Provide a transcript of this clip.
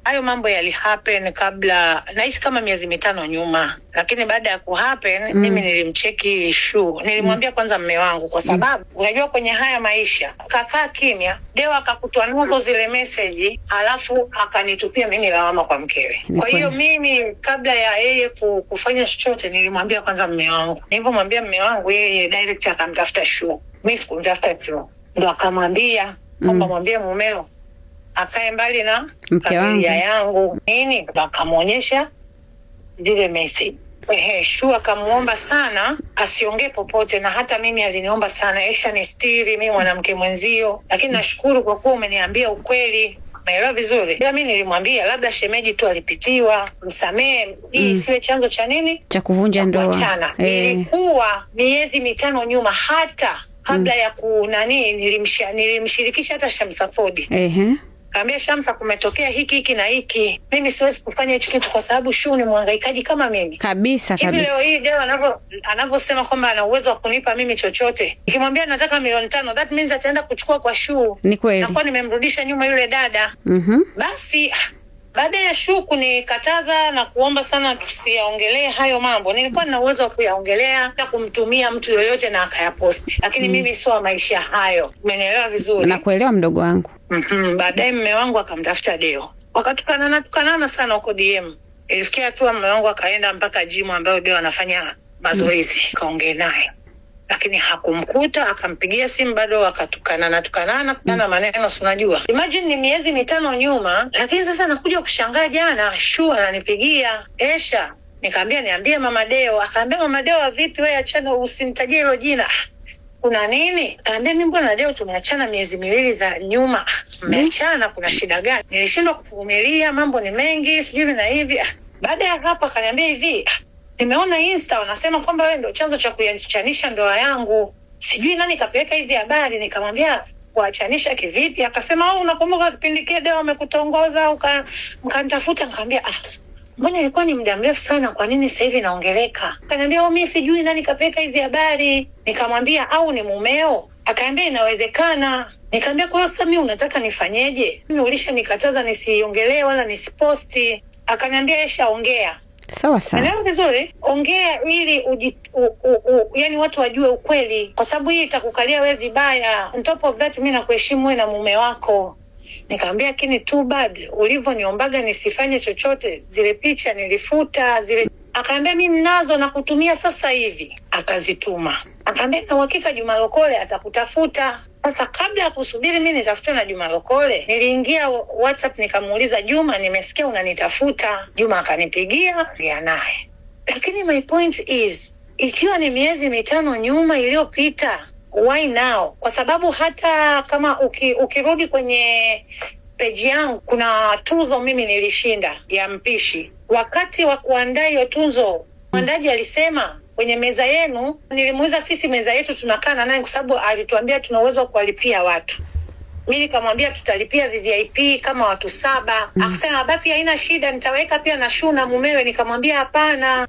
hayo mambo yali happen kabla, nahisi kama miezi 5 nyuma. Lakini baada ya ku happen mimi nilimcheki Shu. Nilimwambia kwanza mume wangu, kwa sababu unajua kwenye haya maisha kakaa kimya, Deo akakutwa nazo zile message, alafu akanitupia mimi lawama kwa mkewe. Kwa hiyo mimi kabla ya yeye kufanya chochote nilimwambia kwanza mume wangu. Nilipomwambia mume wangu, yeye direct akamtafuta Shu. Mimi sikumtafuta Shu. Ndio akamwambia kwamba mwambie mumeo akae mbali na familia yangu nini. Ndio akamuonyesha zile message. Shu akamuomba sana asiongee popote, na hata mimi aliniomba sana, Aisha ni stiri, mimi mwanamke mwenzio. Lakini nashukuru kwa kuwa umeniambia ukweli. Naelewa vizuri. Bila mimi nilimwambia labda shemeji tu alipitiwa, msamee, hii siwe chanzo cha nini? Cha kuvunja ndoa. Ilikuwa miezi 5 nyuma, hata kabla ya nilimshirikisha hata Shamsa Fodi. Kaambia Shamsa, kumetokea hiki na hiki. Mimi siwezi kufanya hicho kitu kwa sababu Shu ni mhangaikaji kama mimi. Kabisa. Leo hii Deo anavyosema kwamba ana uwezo wa kunipa mimi chochote. Nikimwambia nataka milioni 5, that means ataenda kuchukua kwa Shu. Ni kweli. Nakuwa nimemrudisha nyuma yule dada. Basi baada ya Shu kunikataza na kuomba sana tusiyaongelee hayo mambo, nilikuwa na uwezo wa kuyaongelea na kumtumia mtu yoyote na akayaposti. Lakini mimi sio maisha hayo. Umenielewa vizuri? Nakuelewa mdogo wangu. Baadaye mume wangu akamtafuta Deo. Tukanana sana huko DM. Ilifikia tu mume wangu akaenda mpaka gym ambayo Deo anafanya mazoezi. Kaongea naye. Lakini hakumkuta, akampigia simu bado tukanana maneno unajua. Imagine ni miezi 5 nyuma, lakini sasa nakuja kushangaa jana Shu ananipigia, Esha. Nikamwambia niambie mama Deo. Akaambia mama Deo vipi wewe, achana usinitajie hilo jina. Kuna nini? Kaambia mimi mbona Deo tumeachana miezi 2 za nyuma. Mmeachana kuna shida gani? Nilishindwa kuvumilia, mambo ni mengi, sijui na hivi. Baada ya hapo akaniambia hivi, nimeona Insta wanasema kwamba wewe ndio chanzo cha kuyachanisha ndoa yangu. Sijui nani kapeleka hizi habari. Nikamwambia kuachanisha kivipi? Akasema unakumbuka kipindi kile Deo amekutongoza mkanitafuta. Nikamwambia mbona ilikuwa ni muda mrefu sana, kwa nini sasa hivi naongeleka? Akaniambia mimi sijui nani kapeleka hizi habari. Nikamwambia au ni mumeo? Akaambia inawezekana. Nikamwambia kwa sasa mimi unataka nifanyeje? Mimi ulishanikataza nisiongelee wala nisiposti. Akaniambia Esha, ongea. Sawa sawa. Ndio vizuri. Ongea ili yani watu wajue ukweli, kwa sababu hii itakukalia wewe vibaya. On top of that mimi nakuheshimu wewe na mume wako. Nikamwambia lakini too bad ulivyoniombaga nisifanye chochote, zile picha nilifuta zile. Akaambia mimi nazo na kutumia sasa hivi. Akazituma. Akaambia na uhakika Juma Lokole atakutafuta. Sasa kabla ya kusubiri mimi nitafutwe na Juma Lokole, niliingia WhatsApp nikamuuliza Juma, nimesikia unanitafuta. Juma akanipigia naye. Lakini my point is, ikiwa ni miezi 5 nyuma iliyopita, why now? Kwa sababu hata kama ukirudi kwenye page yangu kuna tuzo mimi nilishinda ya mpishi. Wakati wa kuandaa hiyo tuzo, mwandaji alisema kwenye meza yenu, nilimuuliza sisi meza yetu tunakaa na nani, kwa sababu alituambia tuna uwezo wa kuwalipia watu. Mimi nikamwambia tutalipia VIP kama watu 7. Akasema basi haina shida, nitaweka pia na Shu na mumewe. Nikamwambia hapana.